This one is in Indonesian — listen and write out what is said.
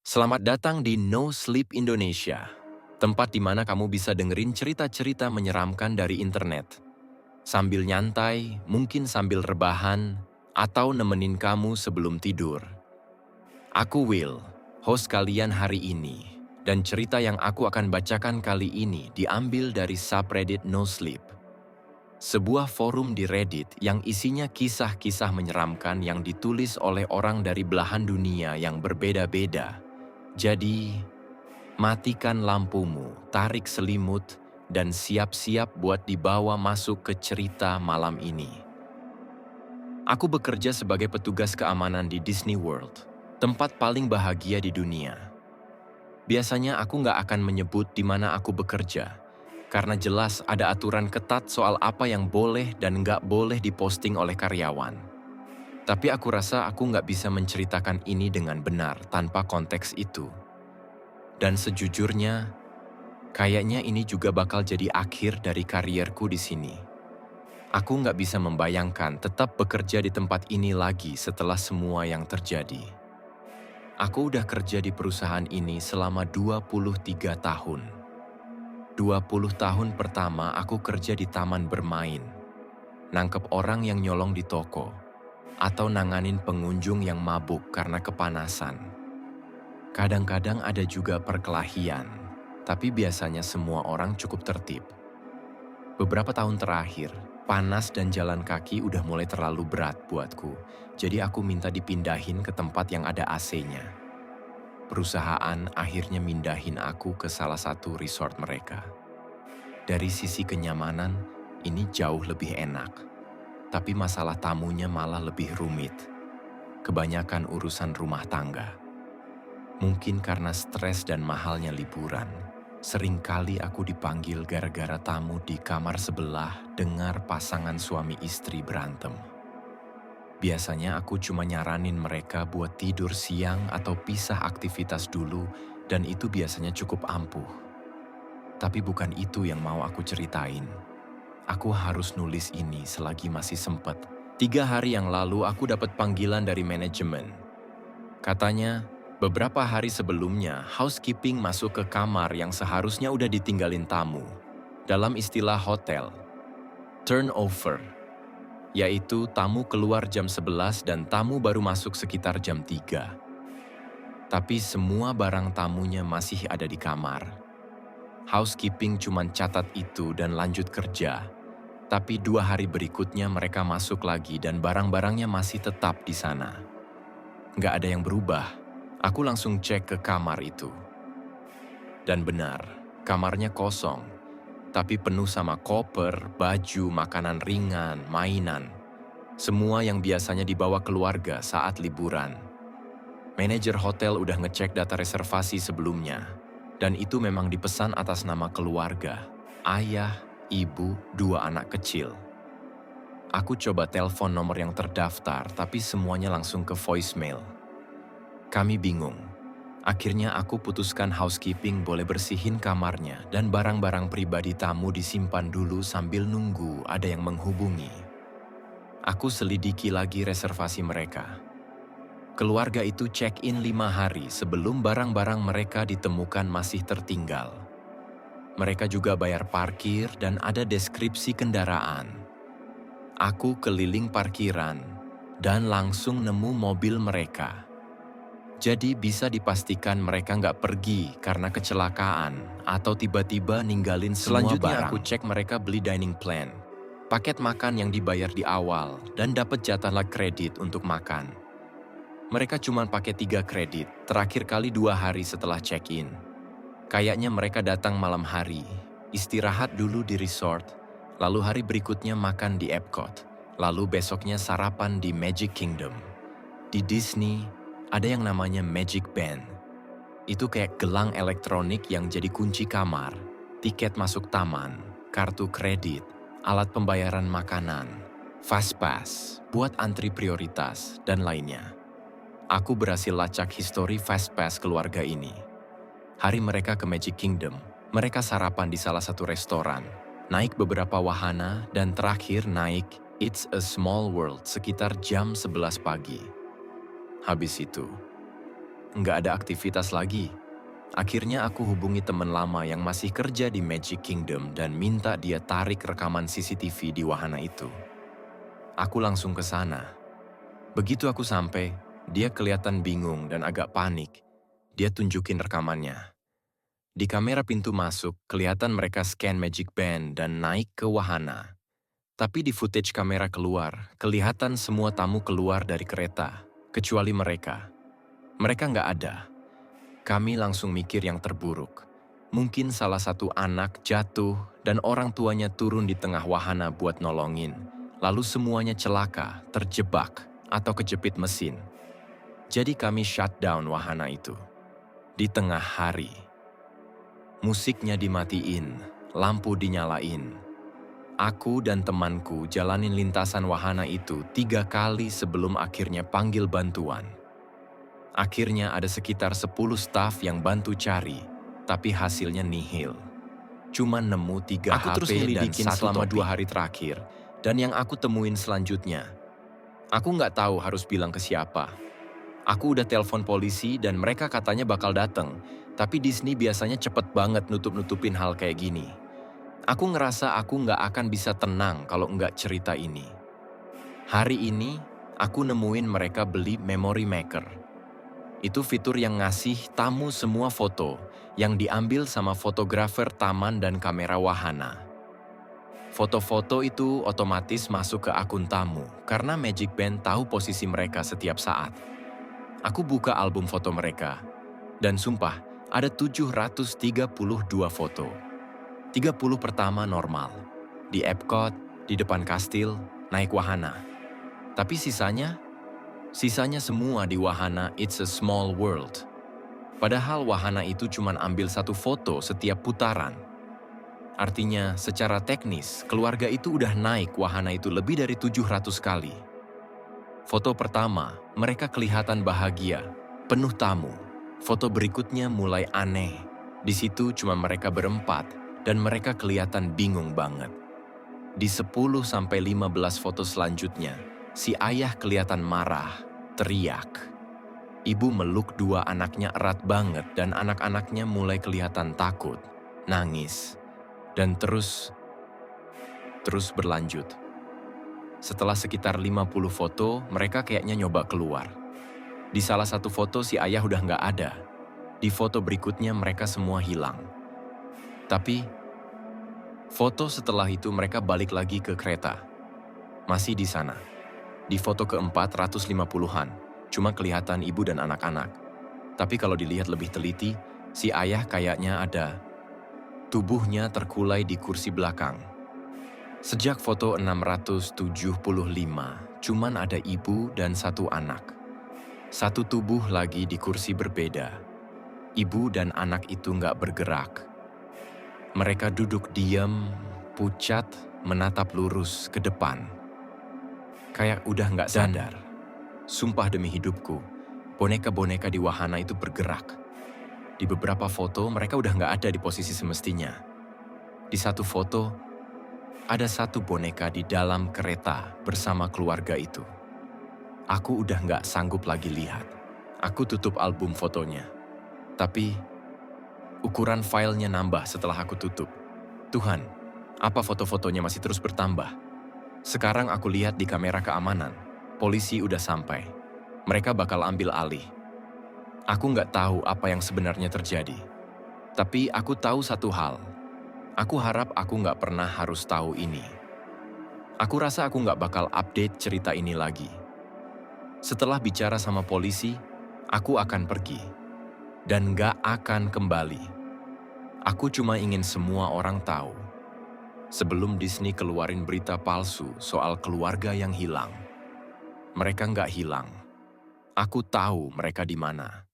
Selamat datang di No Sleep Indonesia, tempat di mana kamu bisa dengerin cerita-cerita menyeramkan dari internet. Sambil nyantai, mungkin sambil rebahan, atau nemenin kamu sebelum tidur. Aku Will, host kalian hari ini, dan cerita yang aku akan bacakan kali ini diambil dari subreddit No Sleep. Sebuah forum di Reddit yang isinya kisah-kisah menyeramkan yang ditulis oleh orang dari belahan dunia yang berbeda-beda. Jadi, matikan lampumu, tarik selimut, dan siap-siap buat dibawa masuk ke cerita malam ini. Aku bekerja sebagai petugas keamanan di Disney World, tempat paling bahagia di dunia. Biasanya aku nggak akan menyebut di mana aku bekerja, karena jelas ada aturan ketat soal apa yang boleh dan nggak boleh diposting oleh karyawan. Tapi aku rasa aku nggak bisa menceritakan ini dengan benar tanpa konteks itu. Dan sejujurnya, kayaknya ini juga bakal jadi akhir dari karierku di sini. Aku nggak bisa membayangkan tetap bekerja di tempat ini lagi setelah semua yang terjadi. Aku udah kerja di perusahaan ini selama 23 tahun. 20 tahun pertama aku kerja di taman bermain, nangkep orang yang nyolong di toko, atau nanganin pengunjung yang mabuk karena kepanasan. Kadang-kadang ada juga perkelahian, tapi biasanya semua orang cukup tertib. Beberapa tahun terakhir, panas dan jalan kaki udah mulai terlalu berat buatku, jadi aku minta dipindahin ke tempat yang ada AC-nya. Perusahaan akhirnya mindahin aku ke salah satu resort mereka. Dari sisi kenyamanan, ini jauh lebih enak. Tapi masalah tamunya malah lebih rumit. Kebanyakan urusan rumah tangga. Mungkin karena stres dan mahalnya liburan, seringkali aku dipanggil gara-gara tamu di kamar sebelah dengar pasangan suami istri berantem. Biasanya aku cuma nyaranin mereka buat tidur siang atau pisah aktivitas dulu, dan itu biasanya cukup ampuh. Tapi bukan itu yang mau aku ceritain. Aku harus nulis ini selagi masih sempet. 3 hari yang lalu aku dapat panggilan dari manajemen. Katanya, beberapa hari sebelumnya housekeeping masuk ke kamar yang seharusnya udah ditinggalin tamu. Dalam istilah hotel, turnover, yaitu tamu keluar jam 11 dan tamu baru masuk sekitar jam 3. Tapi semua barang tamunya masih ada di kamar. Housekeeping cuman catat itu dan lanjut kerja. Tapi 2 hari berikutnya mereka masuk lagi dan barang-barangnya masih tetap di sana. Nggak ada yang berubah. Aku langsung cek ke kamar itu. Dan benar, kamarnya kosong. Tapi penuh sama koper, baju, makanan ringan, mainan. Semua yang biasanya dibawa keluarga saat liburan. Manajer hotel udah ngecek data reservasi sebelumnya. Dan itu memang dipesan atas nama keluarga. Ayah, ibu, 2 anak kecil. Aku coba telepon nomor yang terdaftar, tapi semuanya langsung ke voicemail. Kami bingung. Akhirnya aku putuskan housekeeping boleh bersihin kamarnya dan barang-barang pribadi tamu disimpan dulu sambil nunggu ada yang menghubungi. Aku selidiki lagi reservasi mereka. Keluarga itu check-in 5 hari sebelum barang-barang mereka ditemukan masih tertinggal. Mereka juga bayar parkir dan ada deskripsi kendaraan. Aku keliling parkiran dan langsung nemu mobil mereka. Jadi bisa dipastikan mereka nggak pergi karena kecelakaan atau tiba-tiba ninggalin semua barang. Selanjutnya aku cek mereka beli dining plan, paket makan yang dibayar di awal, dan dapat jatah kredit untuk makan. Mereka cuma pakai 3 kredit, terakhir kali 2 hari setelah check-in. Kayaknya mereka datang malam hari, istirahat dulu di resort, lalu hari berikutnya makan di Epcot, lalu besoknya sarapan di Magic Kingdom. Di Disney, ada yang namanya Magic Band. Itu kayak gelang elektronik yang jadi kunci kamar, tiket masuk taman, kartu kredit, alat pembayaran makanan, fast pass, buat antri prioritas, dan lainnya. Aku berhasil lacak histori fast pass keluarga ini. Hari mereka ke Magic Kingdom, mereka sarapan di salah satu restoran, naik beberapa wahana, dan terakhir naik It's a Small World sekitar jam 11 pagi. Habis itu, nggak ada aktivitas lagi. Akhirnya aku hubungi teman lama yang masih kerja di Magic Kingdom dan minta dia tarik rekaman CCTV di wahana itu. Aku langsung ke sana. Begitu aku sampai, dia kelihatan bingung dan agak panik. Dia tunjukin rekamannya. Di kamera pintu masuk, kelihatan mereka scan Magic Band dan naik ke wahana. Tapi di footage kamera keluar, kelihatan semua tamu keluar dari kereta, kecuali mereka. Mereka nggak ada. Kami langsung mikir yang terburuk. Mungkin salah satu anak jatuh dan orang tuanya turun di tengah wahana buat nolongin. Lalu semuanya celaka, terjebak, atau kejepit mesin. Jadi kami shutdown wahana itu. Di tengah hari. Musiknya dimatiin, lampu dinyalain. Aku dan temanku jalanin lintasan wahana itu 3 kali sebelum akhirnya panggil bantuan. Akhirnya ada sekitar 10 staf yang bantu cari, tapi hasilnya nihil. Cuma nemu 3 Aku terus HP dan nyelidikin 1 selama topi. 2 hari terakhir, dan yang aku temuin selanjutnya, aku nggak tahu harus bilang ke siapa. Aku udah telepon polisi dan mereka katanya bakal datang, tapi Disney biasanya cepet banget nutup-nutupin hal kayak gini. Aku ngerasa aku nggak akan bisa tenang kalau nggak cerita ini. Hari ini, aku nemuin mereka beli Memory Maker. Itu fitur yang ngasih tamu semua foto yang diambil sama fotografer taman dan kamera wahana. Foto-foto itu otomatis masuk ke akun tamu karena Magic Band tahu posisi mereka setiap saat. Aku buka album foto mereka, dan sumpah ada 732 foto. 30 pertama normal, di Epcot, di depan kastil, naik wahana. Tapi sisanya semua di wahana It's a Small World. Padahal wahana itu cuma ambil 1 foto setiap putaran. Artinya, secara teknis, keluarga itu udah naik wahana itu lebih dari 700 kali. Foto pertama, mereka kelihatan bahagia, penuh tamu. Foto berikutnya mulai aneh. Di situ cuma mereka berempat, dan mereka kelihatan bingung banget. Di 10-15 foto selanjutnya, si ayah kelihatan marah, teriak. Ibu meluk 2 anaknya erat banget dan anak-anaknya mulai kelihatan takut, nangis, dan terus berlanjut. Setelah sekitar 50 foto, mereka kayaknya nyoba keluar. Di salah satu foto si ayah udah nggak ada. Di foto berikutnya mereka semua hilang. Tapi, foto setelah itu mereka balik lagi ke kereta. Masih di sana. Di foto keempat 150-an, cuma kelihatan ibu dan anak-anak. Tapi kalau dilihat lebih teliti, si ayah kayaknya ada. Tubuhnya terkulai di kursi belakang. Sejak foto 675, cuman ada ibu dan 1 anak. 1 tubuh lagi di kursi berbeda. Ibu dan anak itu nggak bergerak. Mereka duduk diam, pucat, menatap lurus ke depan. Kayak udah nggak sadar. Sumpah demi hidupku, boneka-boneka di wahana itu bergerak. Di beberapa foto mereka udah nggak ada di posisi semestinya. Di 1 foto, ada 1 boneka di dalam kereta bersama keluarga itu. Aku udah nggak sanggup lagi lihat. Aku tutup album fotonya. Tapi, ukuran filenya nambah setelah aku tutup. Tuhan, apa foto-fotonya masih terus bertambah? Sekarang aku lihat di kamera keamanan. Polisi udah sampai. Mereka bakal ambil alih. Aku nggak tahu apa yang sebenarnya terjadi. Tapi aku tahu satu hal. Aku harap aku nggak pernah harus tahu ini. Aku rasa aku nggak bakal update cerita ini lagi. Setelah bicara sama polisi, aku akan pergi. Dan nggak akan kembali. Aku cuma ingin semua orang tahu. Sebelum Disney keluarin berita palsu soal keluarga yang hilang. Mereka nggak hilang. Aku tahu mereka di mana.